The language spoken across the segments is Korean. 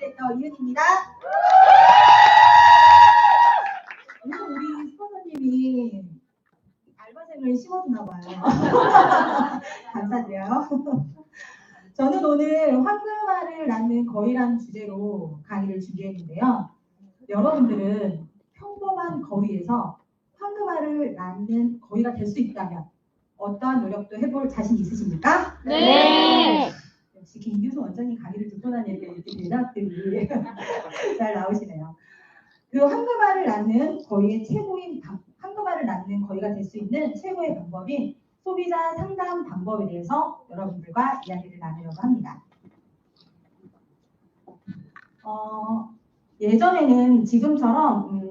디렉터 이은입니다. 오늘 우리 스폰서님이 알바생을 씹어주나 봐요. 감사드려요. 저는 오늘 황금알을 낳는 거위라는 주제로 강의를 준비했는데요. 여러분들은 평범한 거위에서 황금알을 낳는 거위가 될 수 있다면 어떠한 노력도 해볼 자신 있으십니까? 네. 역시 김규수 원장님 강의를 듣고 나니까 이렇게 대답들이 잘 나오시네요. 그 황금알을 낳는 거위의 최고인 황금알을 낳는 거위가 될 수 있는 최고의 방법인 소비자 상담 방법에 대해서 여러분들과 이야기를 나누려고 합니다. 예전에는 지금처럼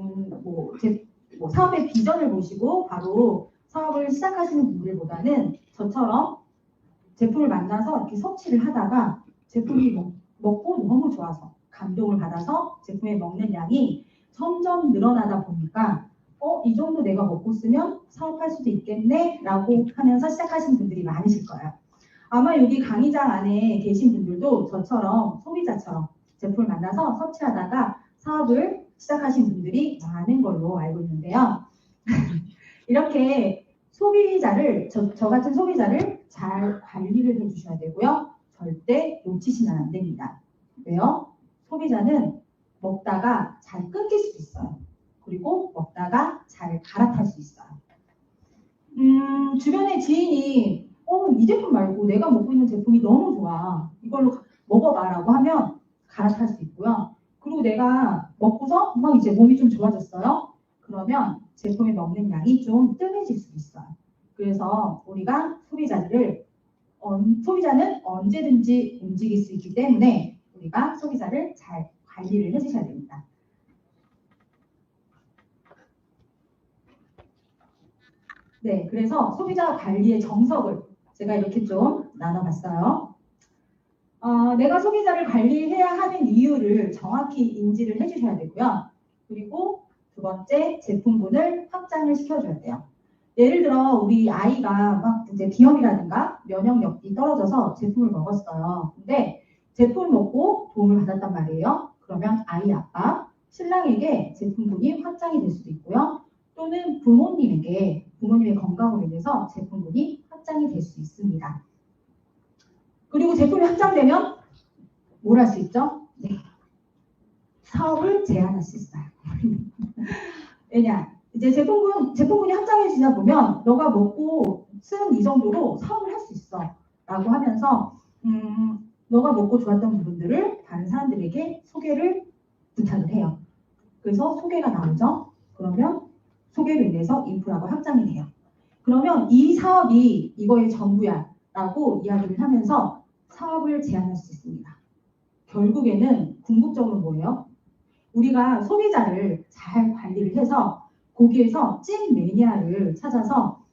사업의 비전을 보시고 바로 사업을 시작하시는 분들보다는 저처럼 제품을 만나서 이렇게 섭취를 하다가 제품이 먹고 너무 좋아서 감동을 받아서 제품에 먹는 양이 점점 늘어나다 보니까 이 정도 내가 먹고 쓰면 사업할 수도 있겠네 라고 하면서 시작하신 분들이 많으실 거예요. 아마 여기 강의장 안에 계신 분들도 저처럼 소비자처럼 제품을 만나서 섭취하다가 사업을 시작하신 분들이 많은 걸로 알고 있는데요. 이렇게 소비자를 저 같은 소비자를 잘 관리를 해주셔야 되고요. 절대 놓치시면 안 됩니다. 왜요? 소비자는 먹다가 잘 끊길 수도 있어요. 그리고 먹다가 잘 갈아탈 수 있어요. 주변에 지인이 이 제품 말고 내가 먹고 있는 제품이 너무 좋아. 이걸로 먹어봐라고 하면 갈아탈 수 있고요. 그리고 내가 먹고서 막 이제 몸이 좀 좋아졌어요. 그러면 제품을 먹는 양이 좀 뜸해질 수 있어요. 그래서 우리가 소비자는 언제든지 움직일 수 있기 때문에 우리가 소비자를 잘 관리를 해주셔야 됩니다. 네, 그래서 소비자 관리의 정석을 제가 이렇게 좀 나눠봤어요. 내가 소비자를 관리해야 하는 이유를 정확히 인지를 해주셔야 되고요. 그리고 두 번째, 제품군을 확장을 시켜줘야 돼요. 예를 들어 우리 아이가 막 이제 비염이라든가 면역력이 떨어져서 제품을 먹었어요. 근데 제품을 먹고 도움을 받았단 말이에요. 그러면 아이 아빠, 신랑에게 제품군이 확장이 될 수도 있고요. 또는 부모님의 건강으로 인해서 제품군이 확장이 될 수 있습니다. 그리고 제품이 확장되면 뭘 할 수 있죠? 네. 사업을 제한할 수 있어요. 왜냐? 이제 제품군이 확장해지다 보면 너가 먹고 쓴 이 정도로 사업을 할 수 있어 라고 하면서 너가 먹고 좋았던 부분들을 다른 사람들에게 소개를 부탁을 해요. 그래서 소개가 나오죠. 그러면 소개로 인해서 인프라가 확장이 돼요. 그러면 이 사업이 이거의 전부야 라고 이야기를 하면서 사업을 제한할 수 있습니다. 결국에는 궁극적으로 뭐예요? 우리가 소비자를 잘 관리를 해서 거기에서 찐 매니아를 찾아서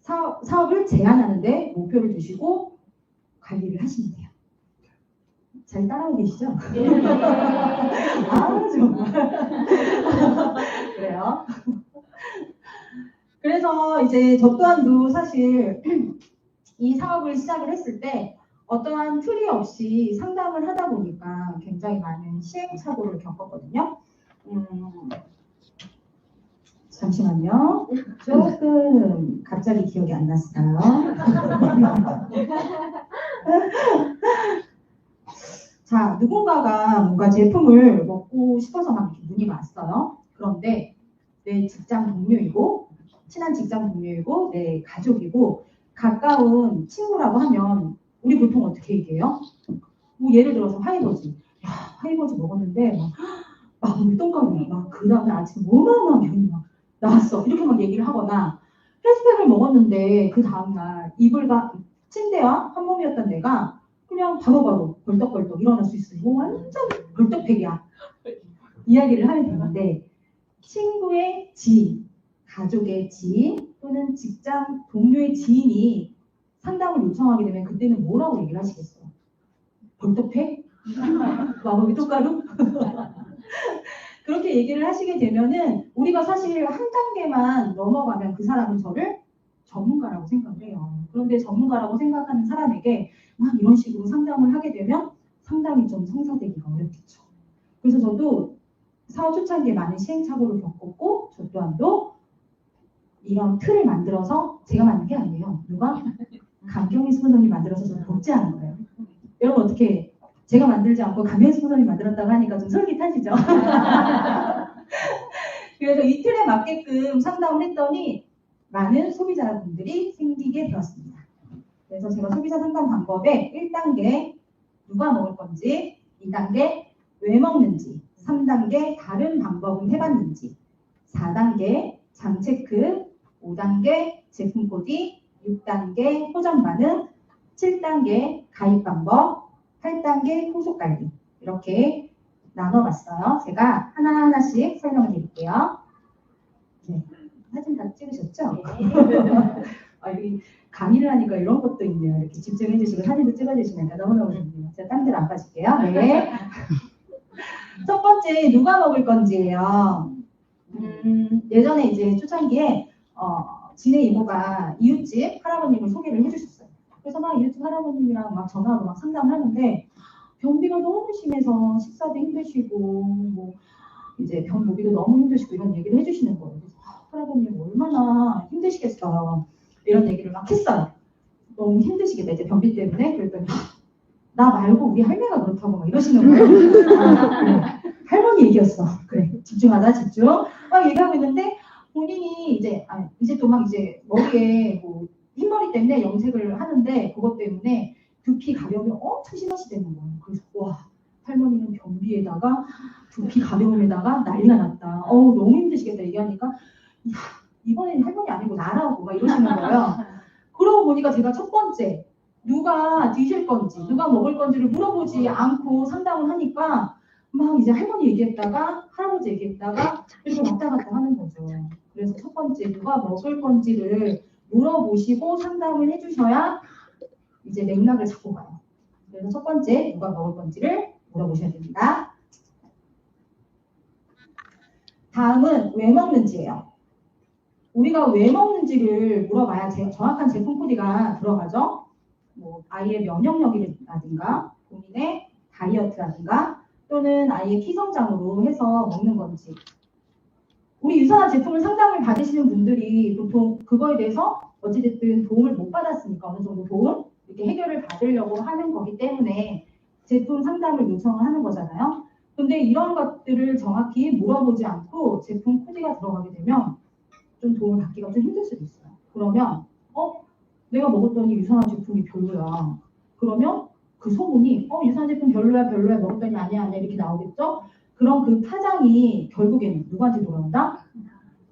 사업을 제한하는데 목표를 두시고 관리를 하시면 돼요. 잘 따라오고 계시죠? 아, 정말. 그래요. 그래서 이제 저 또한도 사실 이 사업을 시작을 했을 때 어떠한 틀이 없이 상담을 하다 보니까 굉장히 많은 시행착오를 겪었거든요. 잠시만요. 조금 갑자기 기억이 안 났어요. 자, 누군가가 뭔가 제품을 먹고 싶어서 막 이렇게 문의가 왔어요. 그런데 내 직장 동료이고 친한 직장 동료이고 내 가족이고 가까운 친구라고 하면 우리 보통 어떻게 얘기해요? 뭐 예를 들어서 하이버즈. 야, 하이버즈 먹었는데 막 우리 똥강이 막 그 다음에 아침 어마어마한 병이 막 나왔어. 이렇게 막 얘기를 하거나 패스팩을 먹었는데 그 다음날 이불과 침대와 한 몸이었던 내가 그냥 바로바로 벌떡벌떡 일어날 수 있어. 이거 완전 벌떡팩이야. 이야기를 하면 되는데 친구의 지인, 가족의 지인 또는 직장 동료의 지인이 상담을 요청하게 되면 그때는 뭐라고 얘기를 하시겠어요? 벌떡팩? 마법의 떡가루? 그렇게 얘기를 하시게 되면은 우리가 사실 한 단계만 넘어가면 그 사람은 저를 전문가라고 생각을 해요. 그런데 전문가라고 생각하는 사람에게 막 이런 식으로 상담을 하게 되면 상담이 좀 성사되기가 어렵겠죠. 그래서 저도 사업 초창기에 많은 시행착오를 겪었고, 저 또한도 이런 틀을 만들어서 제가 만든 게 아니에요. 누가? 강경희 수문원이 만들어서 저는 복제하는 거예요. 여러분 어떻게 제가 만들지 않고 강경희 수문원이 만들었다고 하니까 좀 솔깃하시죠? 그래서 이 틀에 맞게끔 상담을 했더니 많은 소비자분들이 생기게 되었습니다. 그래서 제가 소비자 상담 방법에 1단계 누가 먹을 건지, 2단계 왜 먹는지, 3단계 다른 방법은 해봤는지, 4단계 장체크, 5단계 제품 코디, 6단계 호전 반응, 7단계 가입 방법, 8단계 후속 관리 이렇게 나눠봤어요. 제가 하나하나씩 설명을 드릴게요. 네, 사진 다 찍으셨죠? 네. 여기 강의를 하니까 이런 것도 있네요. 이렇게 집중해 주시고 사진도 찍어주시니까 너무너무 좋네요. 제가 딴 데로 안 빠질게요. 네. 첫 번째 누가 먹을 건지예요. 예전에 이제 초창기에 지네 이모가 이웃집 할아버님을 소개를 해주셨어요. 그래서 막 이웃집 할아버님이랑 막 전화로 막 상담을 하는데 변비가 너무 심해서 식사도 힘드시고 뭐 이제 병 보기도 너무 힘드시고 이런 얘기를 해주시는 거예요. 그래서 할아버님 얼마나 힘드시겠어요. 이런 얘기를 막 했어요. 너무 힘드시겠다 이제 변비 때문에. 그랬더니 나 말고 우리 할매가 그렇다고 막 이러시는 거예요. 그래. 할머니 얘기였어. 그래 집중하자 집중. 막 얘기하고 있는데 본인이 이제 또 막 이제 머리에 뭐 흰머리 때문에 염색을 하는데 그것 때문에 두피 가려움이 엄청 심하시다는 거예요. 그래서 와 할머니는 변비에다가 두피 가려움에다가 난리가 났다. 너무 힘드시겠다 얘기하니까 야, 이번에는 할머니 아니고 나라고 막 이러시는 거예요. 그러고 보니까 제가 첫 번째 누가 드실 건지 누가 먹을 건지를 물어보지 않고 상담을 하니까 막 이제 할머니 얘기했다가 할아버지 얘기했다가 이렇게 왔다 갔다 하는 거죠. 그래서 첫 번째 누가 먹을 건지를 물어보시고 상담을 해주셔야 이제 맥락을 잡고 가요. 그래서 첫 번째 누가 먹을 건지를 물어보셔야 됩니다. 다음은 왜 먹는지예요. 우리가 왜 먹는지를 물어봐야 정확한 제품 코디가 들어가죠. 뭐 아이의 면역력이라든가 본인의 다이어트라든가 또는 아이의 키 성장으로 해서 먹는 건지. 우리 유산화 제품을 상담을 받으시는 분들이 보통 그거에 대해서 어찌됐든 도움을 못 받았으니까 어느 정도 도움 이렇게 해결을 받으려고 하는 거기 때문에 제품 상담을 요청을 하는 거잖아요. 근데 이런 것들을 정확히 물어보지 않고 제품 코디가 들어가게 되면 좀 도움을 받기가 좀 힘들 수도 있어요. 그러면 내가 먹었더니 유산화 제품이 별로야. 그러면 그 소문이 유산화 제품 별로야 먹었더니 아니야 이렇게 나오겠죠? 그럼 그 타장이 결국에는 누구한테 돌아온다?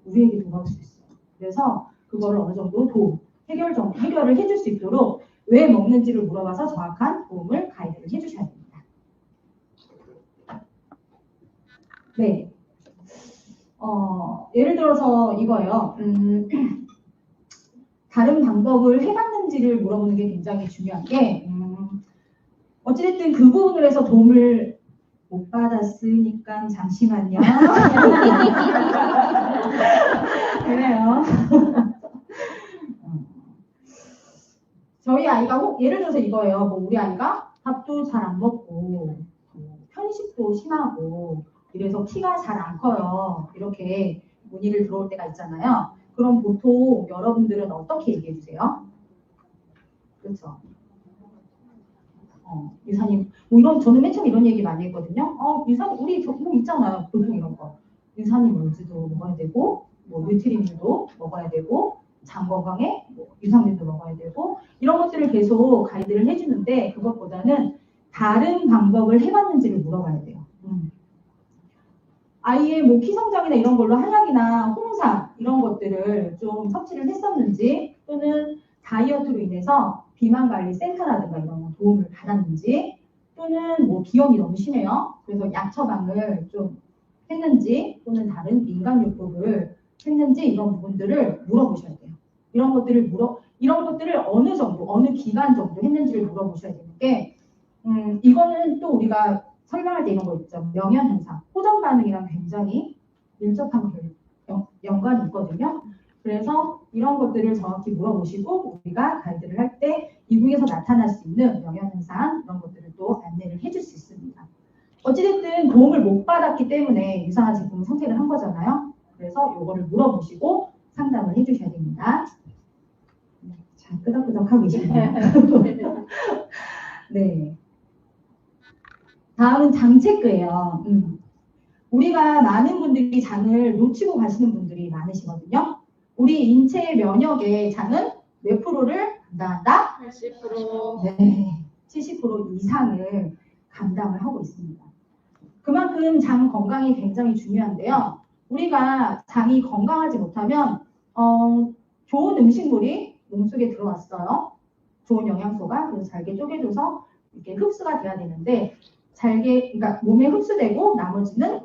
우리에게 돌아올 수 있어요. 그래서 그거를 어느 정도 해결을 해줄 수 있도록 왜 먹는지를 물어봐서 정확한 도움을 가이드를 해주셔야 됩니다. 네. 예를 들어서 이거예요. 다른 방법을 해봤는지를 물어보는 게 굉장히 중요한 게 어찌됐든 그 부분을 해서 도움을 못 받았으니까 잠시만요. 그래요. 저희 아이가 예를 들어서 이거예요. 뭐 우리 아이가 밥도 잘 안 먹고 편식도 심하고 이래서 키가 잘 안 커요. 이렇게 문의를 들어올 때가 있잖아요. 그럼 보통 여러분들은 어떻게 얘기해 주세요? 그렇죠. 유사님, 저는 맨 처음 이런 얘기 많이 했거든요. 유사님, 우리 뭐 있잖아요. 보통 이런 거. 유사님 물질도 먹어야 되고, 뭐 뉴트리민도 먹어야 되고, 장 건강에 뭐 유산균도 먹어야 되고, 이런 것들을 계속 가이드를 해주는데, 그것보다는 다른 방법을 해봤는지를 물어봐야 돼요. 아이의 뭐 키성장이나 이런 걸로 한약이나 홍삼 이런 것들을 좀 섭취를 했었는지 또는 다이어트로 인해서 비만 관리 센터라든가 이런 도움을 받았는지 또는 뭐 기염이 너무 심해요. 그래서 약 처방을 좀 했는지 또는 다른 민간요법을 했는지 이런 부분들을 물어보셔야 돼요. 이런 것들을 어느 정도 어느 기간 정도 했는지를 물어보셔야 되는 게 이거는 또 우리가 설명할 때 이런 거 있죠. 명현 현상, 호전 반응이랑 굉장히 밀접한 연관이 있거든요. 그래서 이런 것들을 정확히 물어보시고 우리가 가이드를 할 때 이북에서 나타날 수 있는 영양현상 이런 것들을 또 안내를 해줄 수 있습니다. 어찌됐든 도움을 못 받았기 때문에 유사한 제품을 선택을 한 거잖아요. 그래서 이거를 물어보시고 상담을 해주셔야 됩니다. 자, 끄덕끄덕하고 계시네요. 네. 다음은 장 체크예요. 우리가 많은 분들이 장을 놓치고 가시는 분들이 많으시거든요. 우리 인체의 면역의 장은 몇 프로를 감당한다? 80%. 네, 70% 이상을 감당을 하고 있습니다. 그만큼 장 건강이 굉장히 중요한데요. 우리가 장이 건강하지 못하면 좋은 음식물이 몸속에 들어왔어요. 좋은 영양소가 그래서 잘게 쪼개져서 이렇게 흡수가 돼야 되는데 잘게 그러니까 몸에 흡수되고 나머지는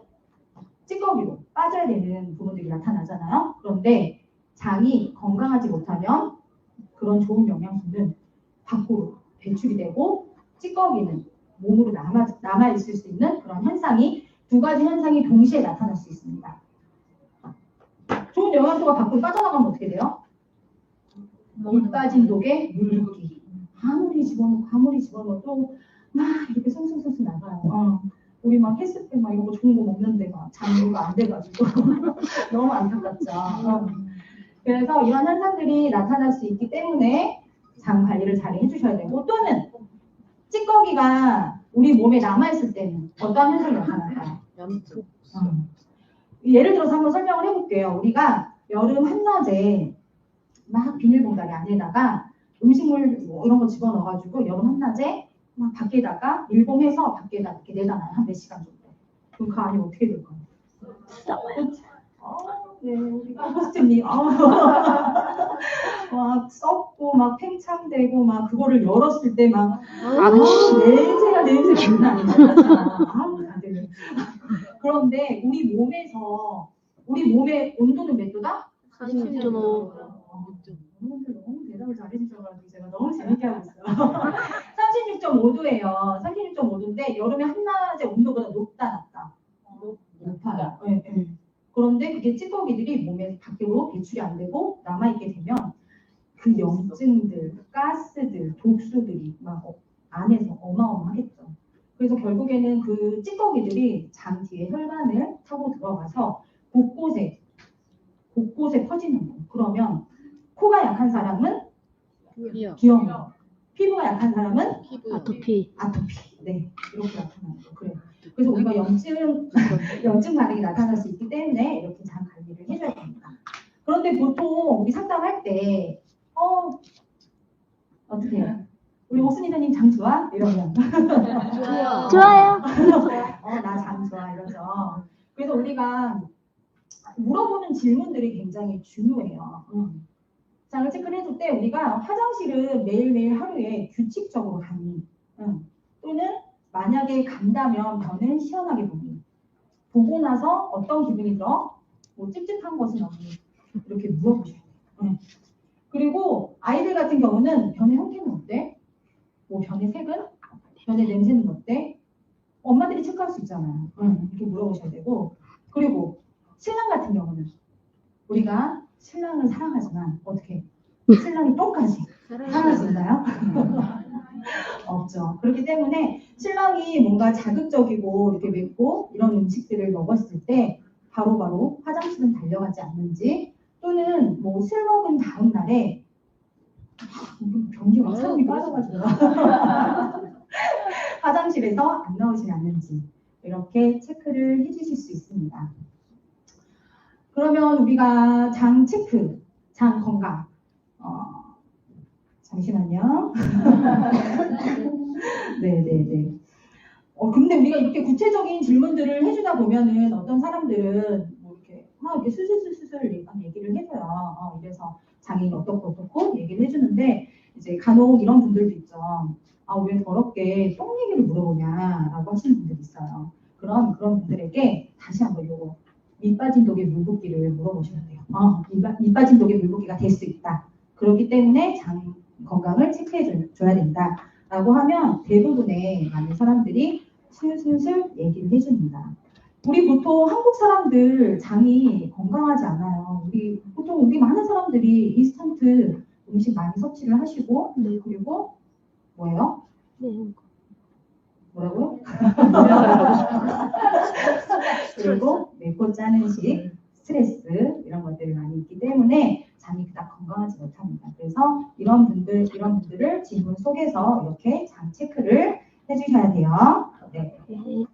찌꺼기로 빠져야 되는 부분들이 나타나잖아요. 그런데 장이 건강하지 못하면 그런 좋은 영양소는 밖으로 배출이 되고 찌꺼기는 몸으로 남아 있을 수 있는 그런 현상이 두 가지 현상이 동시에 나타날 수 있습니다. 좋은 영양소가 밖으로 빠져나가면 어떻게 돼요? 물 빠진 독에 물 붓기. 아무리 집어넣어도 막 이렇게 송송송송 나가요. 우리 막 했을 때 막 이런 거 좋은 거 먹는데 막 장류가 안 돼가지고 너무 안타깝죠. 그래서 이런 현상들이 나타날 수 있기 때문에 장 관리를 잘 해주셔야 되고 또는 찌꺼기가 우리 몸에 남아있을 때는 어떠한 현상이 나타날까요? 예를 들어서 한번 설명을 해볼게요. 우리가 여름 한낮에 막 비닐봉다리 안에다가 음식물 뭐 이런 거 집어넣어가지고 여름 한낮에 막 밖에다가 밀봉해서 밖에다 이렇게 내다놔요. 한 몇 시간 정도. 그럼 그 안에 어떻게 될까요? 네, 우리가 호스트님 막 썩고 막 팽창되고 막 그거를 열었을 때 막 냄새가 장난 아니야. 다들. 그런데 우리 몸의 온도는 몇 도다? 46.5. 여러분들 너무 대답을 잘해주셔가지고 제가 너무 재밌게 하고 있어요. 36.5도예요. 36.5도인데 여름에 한낮의 온도보다 높다 낮다? 높아요. 네, 네. 그런데 그게 찌꺼기들이 몸에 밖으로 배출이 안 되고 남아있게 되면 그 염증들, 가스들, 독소들이 막 안에서 어마어마하겠죠. 그래서 결국에는 그 찌꺼기들이 장 뒤에 혈관을 타고 들어가서 곳곳에 퍼지는 거예요. 그러면 코가 약한 사람은 기형, 피부가 약한 사람은 아토피. 네, 이렇게 나타나는 거예요. 그래요. 그래서 우리가 염증 반응이 나타날 수 있기 때문에 이렇게 장 관리를 해줘야 됩니다. 그런데 보통 우리 상담할 때 어떻게 해요? 우리 옥순이사님 장 좋아? 이러면 좋아요. 나 장 좋아 이러죠. 그래서 우리가 물어보는 질문들이 굉장히 중요해요. 장을 체크를 해줄 때 우리가 화장실은 매일매일 하루에 규칙적으로 가니 또는 만약에 간다면 변은 시원하게 보니 보고 나서 어떤 기분이 들어? 뭐 찝찝한 것은 없니? 이렇게 물어보셔야 돼요. 그리고 아이들 같은 경우는 변의 형태는 어때? 뭐 변의 색은? 변의 냄새는 어때? 엄마들이 체크할 수 있잖아요. 이렇게 물어보셔야 되고 그리고 신랑 같은 경우는 우리가 신랑을 사랑하지만 어떻게 신랑이 똥까지 사랑할 수 있나요? 없죠. 그렇기 때문에 신랑이 뭔가 자극적이고 이렇게 맵고 이런 음식들을 먹었을 때 바로바로 화장실은 달려가지 않는지 또는 뭐 술 먹은 다음 날에 변기가 사람이 빠져가지고 화장실에서 안 나오지 않는지 이렇게 체크를 해주실 수 있습니다. 그러면 우리가 장 체크, 장 건강 잠시만요. 네네네. 근데 우리가 이렇게 구체적인 질문들을 해주다 보면은 어떤 사람들은 뭐 이렇게 막 이렇게 수술수술 얘기를 해줘요. 이래서 장이 어떻고 얘기를 해주는데 이제 간혹 이런 분들도 있죠. 왜 더럽게 똥 얘기를 물어보냐라고 하시는 분들이 있어요. 그럼 그런 분들에게 다시 한번 요거 밑 빠진 독의 물붓기를 물어보셔야 돼요. 밑 빠진 독의 물붓기가 될 수 있다. 그렇기 때문에 장 건강을 체크해 줘야 된다. 라고 하면 대부분의 많은 사람들이 슬슬 얘기를 해줍니다. 우리 보통 한국 사람들 장이 건강하지 않아요. 보통 우리 많은 사람들이 인스턴트 음식 많이 섭취를 하시고, 네. 그리고 뭐예요? 네. 뭐라고요? 그리고 맵고 짠 음식, 스트레스 이런 것들이 많이 있기 때문에 잠이 그닥 건강하지 못합니다. 그래서 이런 분들을 질문 속에서 이렇게 장 체크를 해주셔야 돼요. 네. 네.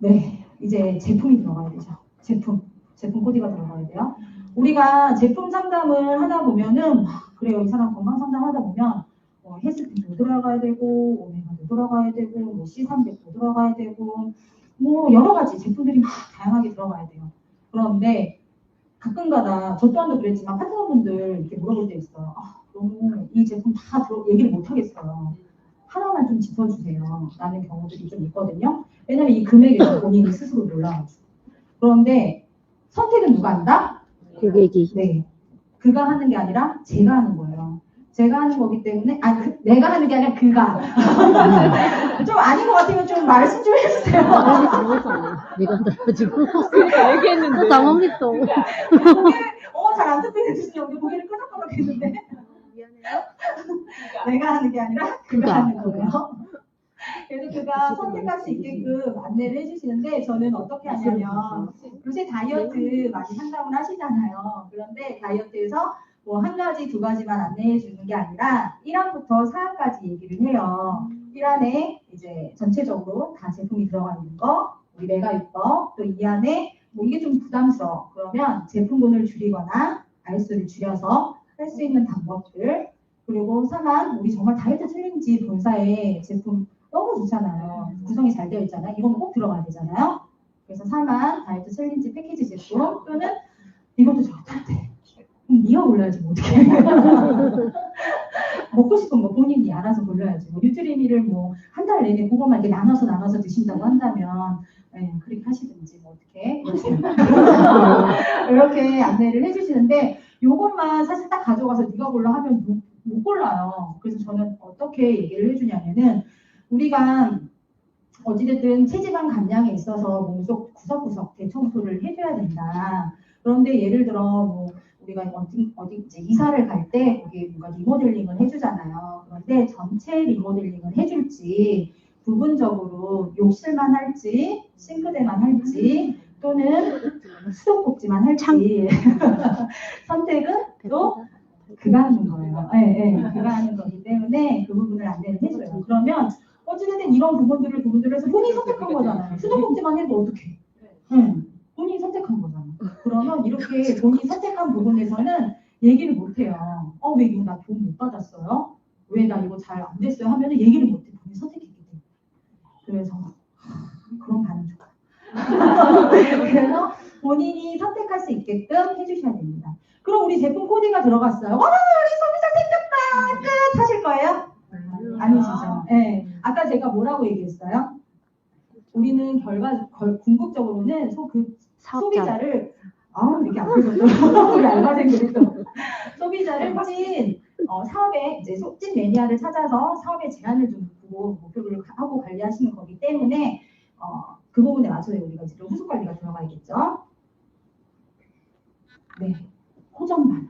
네, 이제 제품이 들어가야 되죠. 제품 코디가 들어가야 돼요. 우리가 제품 상담을 하다 보면은 그래요. 이 사람 건강 상담 하다 보면 헬스핀도 들어가야 되고 오메가도 들어가야 되고 뭐 C300도 들어가야 되고 뭐 여러 가지 제품들이 막 다양하게 들어가야 돼요. 그런데 가끔가다 저 또한도 그랬지만 파트너분들 이렇게 물어볼 때 있어요. 너무 이 제품 다 얘기를 못 하겠어요. 하나만 좀 짚어주세요. 라는 경우들이 좀 있거든요. 왜냐면 이 금액을 본인이 스스로 몰라가지고. 그런데 선택은 누가 한다? 고객이. 네. 그가 하는 게 아니라 제가 하는 거예요. 제가 하는 거기 때문에, 내가 하는 게 아니라 그가. 좀 아닌 것 같으면 좀 말씀 좀 해주세요. 내가 달라지고. 그러니까 얘기했는데. 당황했어. 잘 안 듣고 있으시죠? 우리 고개를 끄덕끄덕 했는데. 내가 하는 게 아니라 그가 하는 거예요. 그래서 그가 선택할 수 있게끔 안내를 해주시는데 저는 어떻게 하냐면 요새 다이어트 많이 상담을 하시잖아요. 그런데 다이어트에서 뭐 한 가지, 두 가지만 안내해 주는 게 아니라 1항부터 4항까지 얘기를 해요. 1항에 이제 전체적으로 다 제품이 들어가 있는 거, 우리 메가유법, 또 2항에 뭐 이게 좀 부담스러워. 그러면 제품군을 줄이거나 알수를 줄여서 할 수 있는 방법들, 그리고 3항, 우리 정말 다이어트 챌린지 본사의 제품 너무 좋잖아요. 구성이 잘 되어 있잖아요. 이건 꼭 들어가야 되잖아요. 그래서 3항 다이어트 챌린지 패키지 제품 또는 이것도 좋던데 그럼 네가 골라야지 뭐 어떡해. 먹고 싶은 거 본인이 알아서 골라야지. 뭐 뉴트리미를 뭐 한 달 내내 그거만 이렇게 나눠서 드신다고 한다면 그렇게 하시든지 뭐 어떻게 이렇게 안내를 해주시는데 요것만 사실 딱 가져가서 네가 골라 하면 못 골라요. 그래서 저는 어떻게 얘기를 해주냐면은 우리가 어찌됐든 체지방 감량에 있어서 몸속 구석구석 대청소를 해줘야 된다. 그런데 예를 들어 뭐 우리가 어디 이제 이사를 갈 때 거기 뭔가 리모델링을 해주잖아요. 그런데 전체 리모델링을 해줄지 부분적으로 욕실만 할지 싱크대만 할지 또는 수도꼭지만 할지 선택은 또 그가 하는 거예요. 그가 하는 거기 때문에 그 부분을 안내를 해줘요. 그러면 어찌됐든 이런 부분들을 해서 본인이 선택한 거잖아요. 수도꼭지만 해도 어떡해. 본인이 선택한 거잖아. 그러면 이렇게 본인이 선택한 부분에서는 얘기를 못해요. 왜 이거 나 돈 못 받았어요? 왜 나 이거 잘 안 됐어요? 하면은 얘기를 못해. 본인이 선택했기 때문에. 그래서 그런 반응 좋아. 그래서 본인이 선택할 수 있게끔 해주셔야 됩니다. 그럼 우리 제품 코디가 들어갔어요. 우리 소비자 생겼다. 끝 하실 거예요? 아니시죠? 네. 아까 제가 뭐라고 얘기했어요? 우리는 궁극적으로는 소비자를 이렇게 앞에서 또 우리 알바생들이 또 소비자를 찐 사업에 이제 찐 매니아를 찾아서 사업의 제안을 좀 두고 목표를 하고 관리하시는 거기 때문에 그 부분에 맞춰서 우리가 이제 후속 관리가 들어가야겠죠. 네, 호전 반응.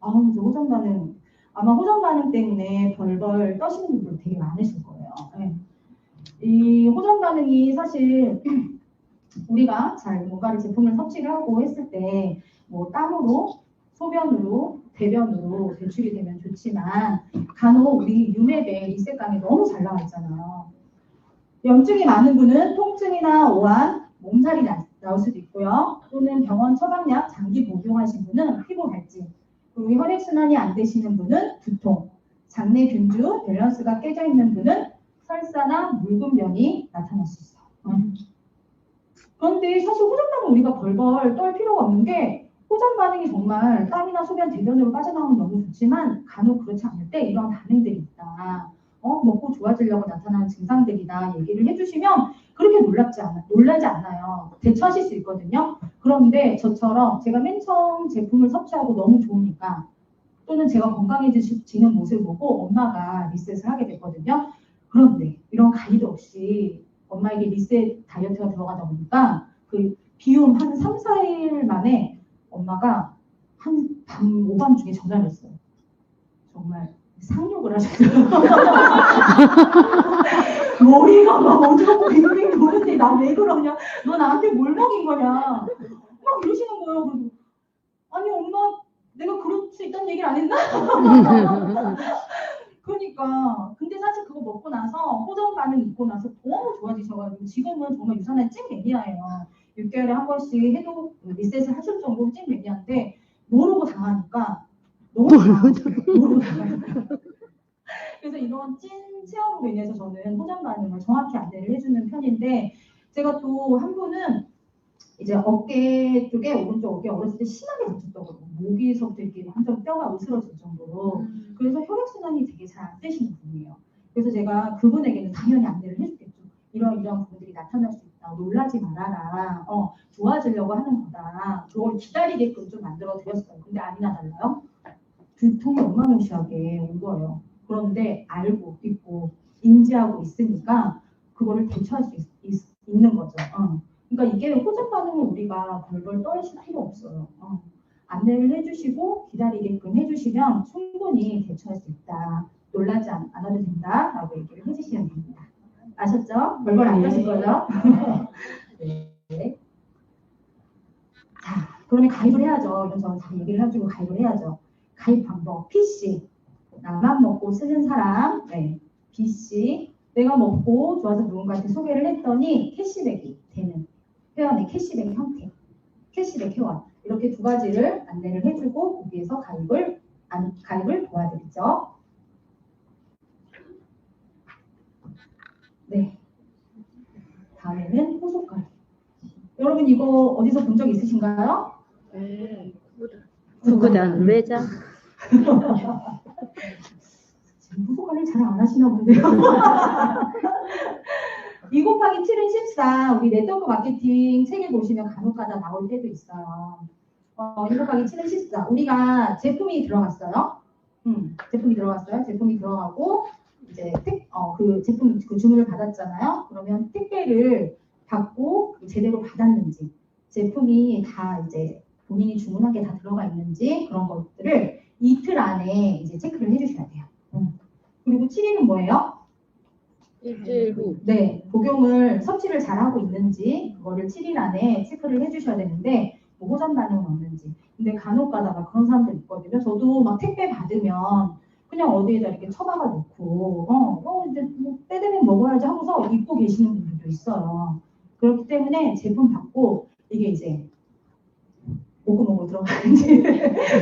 그래서 호전 반응 아마 호전 반응 때문에 벌벌 떠시는 분들 되게 많으실 거예요. 네. 이 호전 반응이 사실 우리가 잘 뭔가를 제품을 섭취를 하고 했을 때 뭐 땀으로, 소변으로, 대변으로 배출이 되면 좋지만 간혹 우리 유맵에 리셋감이 너무 잘 나와 있잖아요. 염증이 많은 분은 통증이나 오한, 몸살이 나올 수도 있고요. 또는 병원 처방약 장기 복용하신 분은 피부 발진, 그리고 혈액순환이 안 되시는 분은 두통, 장내 균주, 밸런스가 깨져 있는 분은 설사나 묽은변이 나타날 수 있어요. 그런데 사실 호전 반응 우리가 벌벌 떨 필요가 없는 게 호전 반응이 정말 땀이나 소변, 대변으로 빠져나오면 너무 좋지만 간혹 그렇지 않을 때 이런 반응들이 있다. 먹고 좋아지려고 나타나는 증상들이다 얘기를 해주시면 그렇게 놀라지 않아요. 대처하실 수 있거든요. 그런데 저처럼 제가 맨 처음 제품을 섭취하고 너무 좋으니까 또는 제가 건강해지는 모습을 보고 엄마가 리셋을 하게 됐거든요. 그런데 이런 가이드 없이 엄마에게 리셋 다이어트가 들어가다 보니까 그 비움 한 3, 4일 만에 엄마가 한 밤 오밤중에 전화를 했어요. 정말 상욕을 하셨어요. 머리가 막 어지럽고 빙빙 도는데 나 왜 그러냐? 너 나한테 뭘 먹인 거냐? 막 이러시는 거예요. 그래서 아니 엄마 내가 그럴 수 있다는 얘기를 안 했나? 그러니까 근데 사실 그거 먹고 나서 호전 반응 있고 나서 너무 좋아지셔가지고 지금은 정말 유산한 찐 매니아예요. 6개월에 한 번씩 해도 리셋을 하실 정도로 찐 매니아인데 모르고 당하니까 너무 모르고 당하니까 그래서 이런 찐 체험으로 인해서 저는 호전 반응을 정확히 안내를 해주는 편인데 제가 또 한 분은 이제 어깨 쪽에 오른쪽 어깨 어렸을 때 심하게 다쳤더라고요. 목에서부터 이렇게 완전 뼈가 으스러질 정도로. 그래서 혈액순환이 되게 잘 안 되시는 분이에요. 그래서 제가 그분에게는 당연히 안내를 해주겠죠. 이런 부분들이 나타날 수 있다. 놀라지 말아라. 좋아지려고 하는 거다. 그걸 기다리게끔 좀 만들어 드렸어요. 근데 아니나 달라요. 두통이 어마무시하게 온 거예요. 그런데 알고 있고 인지하고 있으니까 그거를 대처할 수 있는 거죠. 그러니까 이게 호전 반응을 우리가 벌벌 떨실 필요 없어요. 안내를 해주시고 기다리게끔 해주시면 충분히 대처할 수 있다. 놀라지 않아도 된다라고 얘기를 해주시면 됩니다. 아셨죠? 벌벌 안 떠실 거죠? 네. 자, 그러면 가입을 해야죠. 이런 저는 다 얘기를 해주고 가입을 해야죠. 가입 방법 PC 나만 먹고 쓰는 사람 BC 내가 먹고 좋아서 누군가한테 소개를 했더니 캐시백이 되는 회원의 캐시백 형태 캐시백 회원 이렇게 두 가지를 안내를 해주고 거기에서 가입을 도와드리죠. 네. 다음에는 호소가입. 여러분 이거 어디서 본 적 있으신가요? 네. 구구단 매장. 호소 관리 잘 안 하시나 본데요. 2 곱하기 7은 14. 우리 네트워크 마케팅 책에 보시면 간혹가다 나올 때도 있어요. 2 곱하기 7은 14. 우리가 제품이 들어갔어요. 제품이 들어갔어요. 제품이 들어가고 이제 그 제품 그 주문을 받았잖아요. 그러면 택배를 받고 제대로 받았는지 제품이 다 이제 본인이 주문한 게 다 들어가 있는지 그런 것들을 이틀 안에 이제 체크를 해주셔야 돼요. 그리고 7일은 뭐예요? 일주일 후. 네, 복용을 섭취를 잘하고 있는지 그거를 7일 안에 체크를 해주셔야 되는데 뭐 호전 반응은 없는지. 근데 간혹 가다가 그런 사람들 있거든요. 저도 막 택배 받으면 그냥 어디에다 이렇게 처박아 놓고 이제 뭐 때 되면 먹어야지 하고서 입고 계시는 분들도 있어요. 그렇기 때문에 제품 받고 이게 이제 모구모구 들어가는지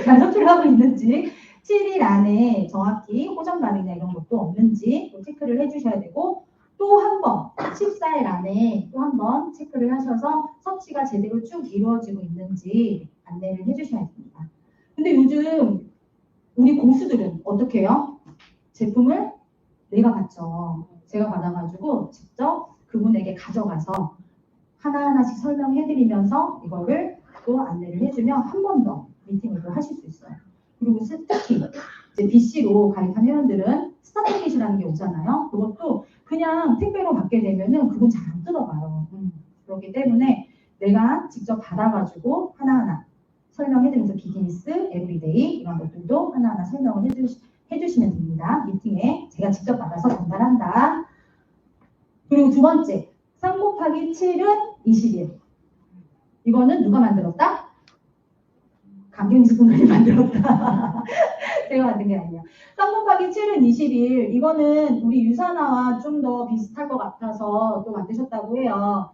잘 섭취를 하고 있는지 7일 안에 정확히 호전 반응이나 이런 것도 없는지 또 체크를 해주셔야 되고 또 한 번 14일 안에 또 한 번 체크를 하셔서 섭취가 제대로 쭉 이루어지고 있는지 안내를 해주셔야 됩니다. 근데 요즘 우리 고수들은 어떻게 해요? 제품을 내가 받죠. 제가 받아가지고 직접 그분에게 가져가서 하나하나씩 설명해드리면서 이거를 또 안내를 해주면 한 번 더 미팅을 또 하실 수 있어요. 그리고 특히 이제 BC로 가입한 회원들은 스타트킷이라는 게 오잖아요. 그것도 그냥 택배로 받게 되면은 그건 잘 안 뜯어가요. 그렇기 때문에 내가 직접 받아가지고 하나하나 설명해드리면서 비즈니스, 에브리데이 이런 것들도 하나하나 설명을 해주시면 됩니다. 미팅에 제가 직접 받아서 전달한다. 그리고 두 번째, 3 곱하기 7은 20일. 이거는 누가 만들었다? 강경수 분들이 만들었다. 제가 만든 게 아니에요. 3 곱하기 7은 20일. 이거는 우리 유산화와 좀 더 비슷할 것 같아서 또 만드셨다고 해요.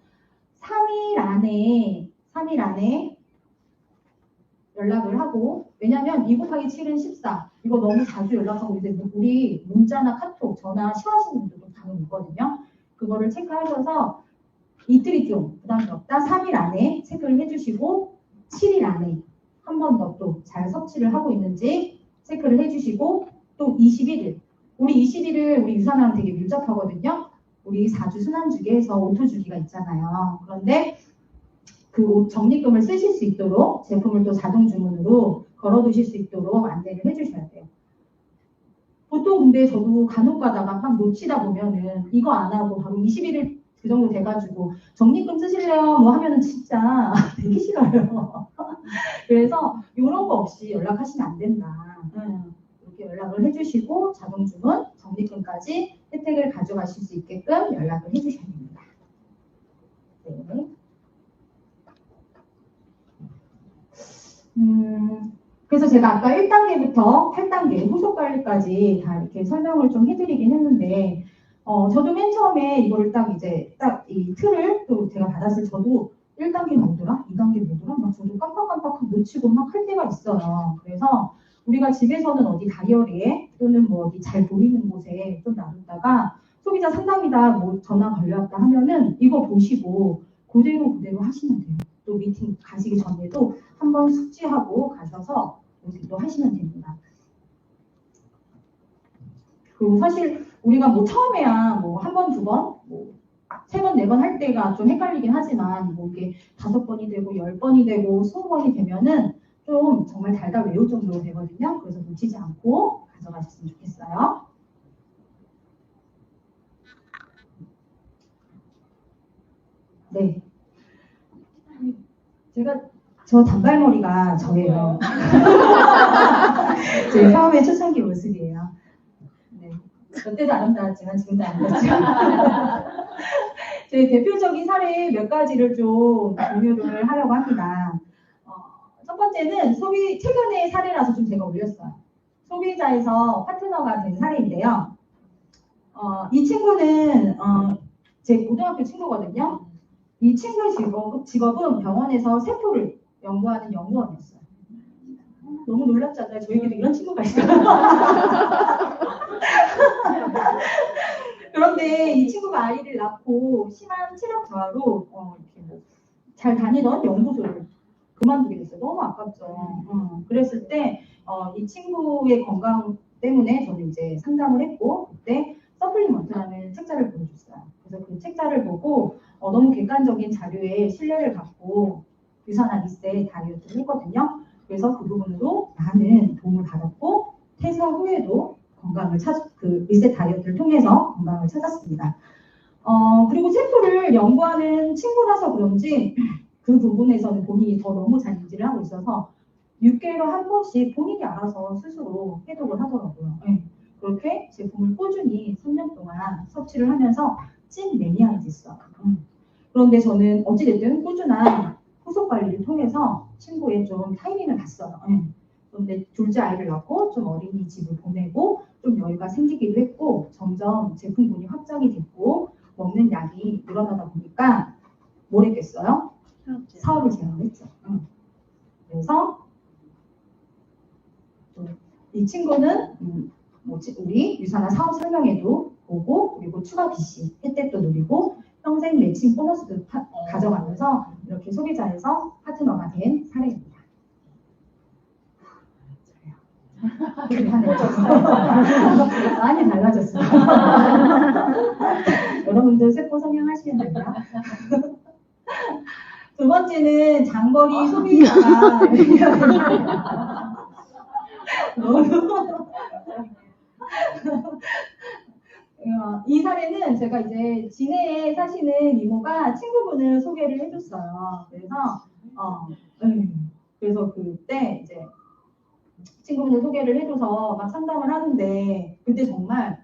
3일 안에 연락을 하고, 왜냐면 2 곱하기 7은 14. 이거 너무 자주 연락하고, 이제 우리 문자나 카톡, 전화 싫어하시는 분들도 당연히 있거든요. 그거를 체크하셔서 이틀이 좀 부담스럽다. 3일 안에 체크를 해주시고 7일 안에 한 번 더 또 잘 섭취를 하고 있는지 체크를 해주시고 또 21일. 우리 21일 우리 유산화랑 되게 밀접하거든요. 우리 4주 순환주기에서 오토주기가 있잖아요. 그런데 그 적립금을 쓰실 수 있도록 제품을 또 자동 주문으로 걸어두실 수 있도록 안내를 해주셔야 돼요. 보통 근데 저도 간혹 가다가 막 놓치다 보면은 이거 안 하고 바로 21일 그 정도 돼가지고 적립금 쓰실래요? 뭐 하면은 진짜 되게 싫어요. 그래서 이런 거 없이 연락하시면 안 된다. 이렇게 연락을 해주시고 자동주문, 적립금까지 혜택을 가져가실 수 있게끔 연락을 해주셔야 됩니다. 네. 그래서 제가 아까 1단계부터 8단계 후속 관리까지 다 이렇게 설명을 좀 해드리긴 했는데, 저도 맨 처음에 이거를 딱 이 틀을 또 제가 받았을 저도 1단계 뭐더라? 2단계 뭐더라? 막 저도 깜빡깜빡 놓치고 막 할 때가 있어요. 그래서 우리가 집에서는 어디 다이어리에 또는 뭐 어디 잘 보이는 곳에 좀 놔뒀다가 소비자 상담이다 뭐 전화 걸려왔다 하면은 이거 보시고 그대로 하시면 돼요. 또 미팅 가시기 전에도 한번 숙지하고 가셔서 또 하시면 됩니다. 그리고 사실 우리가 뭐 처음에야 뭐 한 번, 두 번, 뭐 세 번, 네 번 할 때가 좀 헷갈리긴 하지만 뭐 이게 5번이 되고 10번이 되고 20번이 되면은 좀 정말 달달 외울 정도로 되거든요. 그래서 놓치지 않고 가져가셨으면 좋겠어요. 네. 저 단발머리가 저예요. 제 사업의 초창기 모습이에요. 네. 그때도 아름다웠지만 지금도 아름답죠. 저희 대표적인 사례 몇 가지를 좀 공유를 하려고 합니다. 첫 번째는 최근의 사례라서 좀 제가 올렸어요. 소비자에서 파트너가 된 사례인데요. 이 친구는 제 고등학교 친구거든요. 이 친구의 직업은 병원에서 세포를 연구하는 연구원이었어요. 너무 놀랍잖아요. 저에게도 이런 친구가 있어요. 그런데 이 친구가 아이를 낳고 심한 체력 저하로 이렇게 뭐 잘 다니던 연구소를 그만두게 됐어요. 너무 아깝죠. 그랬을 때 이 친구의 건강 때문에 저는 이제 상담을 했고 그때 서플리먼트라는 책자를 보여줬어요. 그래서 그 책자를 보고 너무 객관적인 자료에 신뢰를 갖고 유산화 리셋 다이어트를 했거든요. 그래서 그 부분으로 많은 도움을 받았고 퇴사 후에도 그 리셋 다이어트를 통해서 건강을 찾았습니다. 그리고 세포를 연구하는 친구라서 그런지 그 부분에서는 본인이 더 너무 잘 인지를 하고 있어서 6개월에 한 번씩 본인이 알아서 스스로 해독을 하더라고요. 네. 그렇게 제품을 꾸준히 3년 동안 섭취를 하면서 찐 매니아가 됐어요. 그런데 저는 어찌됐든 꾸준한 후속 관리를 통해서 친구의 좀 타이밍을 봤어요. 네. 그런데 둘째 아이를 낳고 좀 어린이집을 보내고 좀 여유가 생기기도 했고 점점 제품군이 확장이 됐고 먹는 약이 늘어나다 보니까 뭘 했겠어요? 사업을 제안했죠. 그래서 이 친구는 우리 유산화 사업 설명회도 보고 그리고 추가 BC 혜택도 누리고 평생 매칭 보너스도 가져가면서 이렇게 소비자에서 파트너가 된 사례입니다. 많이 달라졌어요. 여러분들 세포 성형하시면 됩니다. 두 번째는 장거리 소비자가 이 사례는 제가 이제 진해에 사시는 이모가 친구분을 소개를 해줬어요. 그래서 그때 이제 친구분을 소개를 해줘서 막 상담을 하는데 그때 정말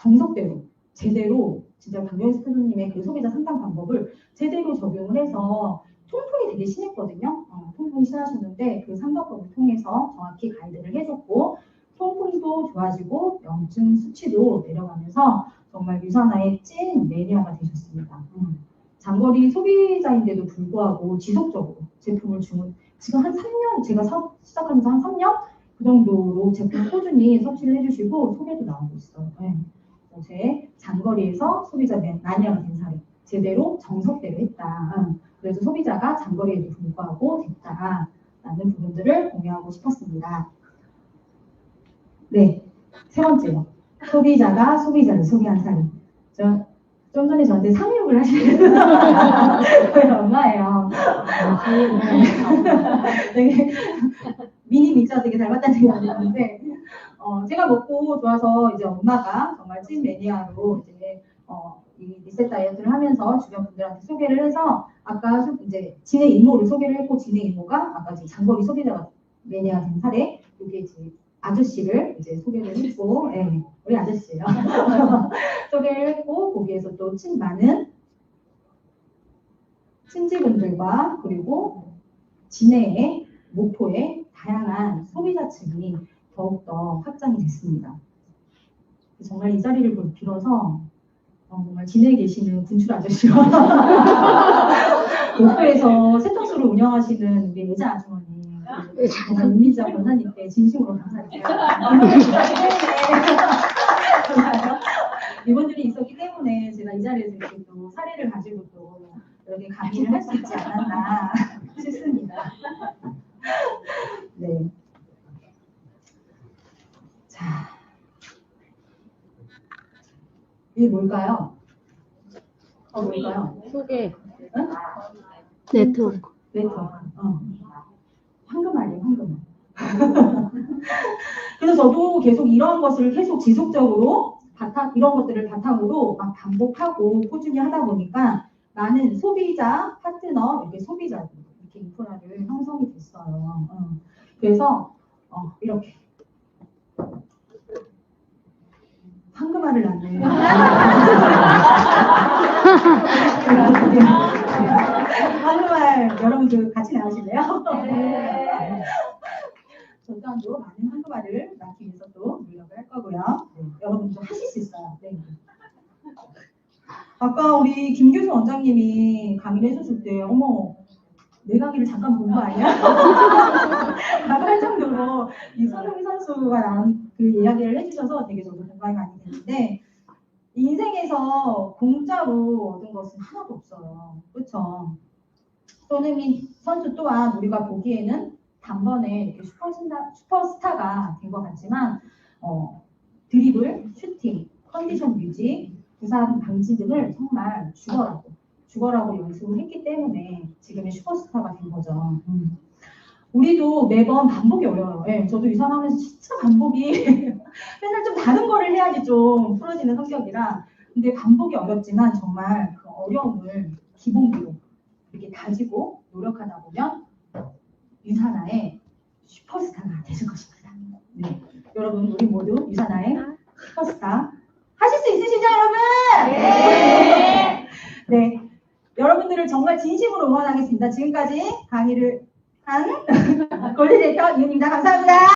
정석대로 제대로 진짜 강경수 교수님의 그 소비자 상담 방법을 제대로 적용을 해서 통풍이 되게 심했거든요. 통풍이 심하셨는데 그 상담법을 통해서 정확히 가이드를 해줬고 통풍도 좋아지고 염증 수치도 내려가면서 정말 유산화의 찐 매니아가 되셨습니다. 장거리 소비자인데도 불구하고 지속적으로 제품을 지금 한 3년 제가 사업 시작하면서 한 3년 그 정도로 제품 꾸준히 섭취를 해주시고 소개도 나오고 있어요. 제 장거리에서 소비자 매니아가 된 사례 제대로 정석대로 했다. 그래서 소비자가 장거리에도 불구하고 됐다라는 부분들을 공유하고 싶었습니다. 네, 세 번째요. 소비자가 소비자를 소개한 사례. 좀 전에 저한테 상의욕을 하시는 저희 엄마예요. 되게 미니 미자 되게 닮았다는 생각이 드는데 제가 먹고 좋아서 이제 엄마가 정말 찐 매니아로 이제 이 100세 다이어트를 하면서 주변 분들한테 소개를 해서 아까 이제 진행 이모를 소개를 했고 진행 이모가 아까 지금 장거리 소비자가 매니아 된 사례 여기 이제 아저씨를 이제 소개를 했고 예, 우리 아저씨예요. 소개를 했고 거기에서 또 많은 친지분들과 그리고 진해의 목포의 다양한 소비자층이 더욱더 확장이 됐습니다. 정말 이 자리를 빌어서 정말 진해에 계시는 군출 아저씨와 목포에서 세탁소를 운영하시는 우리 여자 아주머니 정말 이미자 권사님께 진심으로 감사드려요. 이분들이 있었기 때문에 제가 이 자리에서 이렇게 또 사례를 가지고 또 이렇게 강의를 할 수 있지 않았나 싶습니다. 네. 자, 이게 뭘까요? 뭘까요? 소개. 응? 네트워크. 네트워크. 황금알이에요, 황금알. 그래서 저도 계속 이런 것을 계속 지속적으로 이런 것들을 바탕으로 막 반복하고 꾸준히 하다 보니까 많은 소비자, 파트너, 이렇게 소비자들, 이렇게 인프라를 형성이 됐어요. 그래서 이렇게 황금알을 낳는 황금알 여러분들 같이 나오실래요? 네. 저 또한도 많은 황금알을 낳기 위해서 또 노력을 할 거고요. 네. 여러분도 하실 수 있어요. 네. 아까 우리 김규수 원장님이 강의를 해줬을 때 어머 내 강의를 잠깐 본 거 아니야? 라고 할 정도로 이 손흥민 선수가 나온 그 이야기를 해주셔서 되게 저도 공감이 많이 됐는데 인생에서 공짜로 얻은 것은 하나도 없어요. 그렇죠? 손흥민 선수 또한 우리가 보기에는 단번에 이렇게 슈퍼스타가 된 것 같지만 드리블, 슈팅, 컨디션 유지, 부상 방지 등을 정말 죽어라고 연습을 했기 때문에 지금의 슈퍼스타가 된 거죠. 우리도 매번 반복이 어려워요. 네, 저도 이사하면서 진짜 반복이 맨날 좀 다른 거를 해야지 좀 풀어지는 성격이라 근데 반복이 어렵지만 정말 그 어려움을 기본기로 이렇게 다지고 노력하다 보면 유사나의 슈퍼스타가 되실 것입니다. 네. 여러분 우리 모두 유사나의 슈퍼스타 하실 수 있으시죠 여러분? 네. 네. 여러분들을 정말 진심으로 응원하겠습니다. 지금까지 강의를 한 골든데이터 이은입니다. 감사합니다.